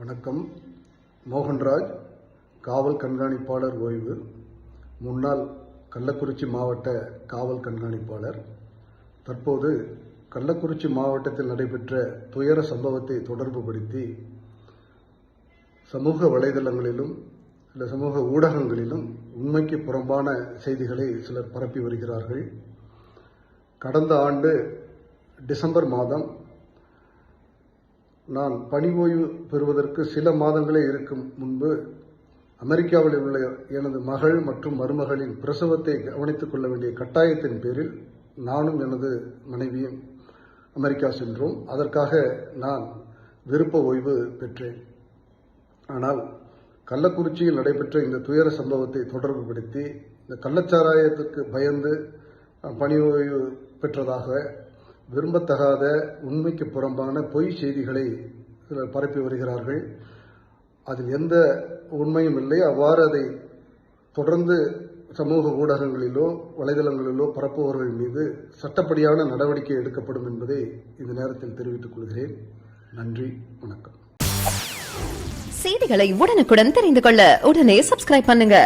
வணக்கம். மோகன்ராஜ், காவல் கண்காணிப்பாளர் ஓய்வு, முன்னாள் கள்ளக்குறிச்சி மாவட்ட காவல் கண்காணிப்பாளர். தற்போது கள்ளக்குறிச்சி மாவட்டத்தில் நடைபெற்ற துயர சம்பவத்தை தொடர்புபடுத்தி சமூக வலைதளங்களிலும் சில சமூக ஊடகங்களிலும் உண்மைக்கு புறம்பான செய்திகளை சிலர் பரப்பி வருகிறார்கள். கடந்த ஆண்டு டிசம்பர் மாதம் நான் பணி ஓய்வு பெறுவதற்கு சில மாதங்களே இருக்கும் முன்பு அமெரிக்காவில் உள்ள எனது மகள் மற்றும் மருமகளின் பிரசவத்தை கவனித்துக் கொள்ள வேண்டிய கட்டாயத்தின் பேரில் நானும் எனது மனைவியும் அமெரிக்கா சென்றோம். அதற்காக நான் விருப்ப ஓய்வு பெற்றேன். ஆனால் கள்ளக்குறிச்சியில் நடைபெற்ற இந்த துயர சம்பவத்தை தொடர்புபடுத்தி இந்த கள்ளச்சாராயத்துக்கு பயந்து பணி ஓய்வு பெற்றதாக விரும்பத்தகாத உண்மைக்கு புறம்பான பொய் செய்திகளை சிலர் பரப்பி வருகிறார்கள். அதில் எந்த உண்மையும் இல்லை. அவ்வாறு அதை தொடர்ந்து சமூக ஊடகங்களிலோ வலைதளங்களிலோ பரப்புபவர்கள் மீது சட்டப்படியான நடவடிக்கை எடுக்கப்படும் என்பதை இந்த நேரத்தில் தெரிவித்துக் கொள்கிறேன். நன்றி, வணக்கம். செய்திகளை உடனுக்குடன் தெரிந்து கொள்ள உடனே சப்ஸ்கிரைப் பண்ணுங்க.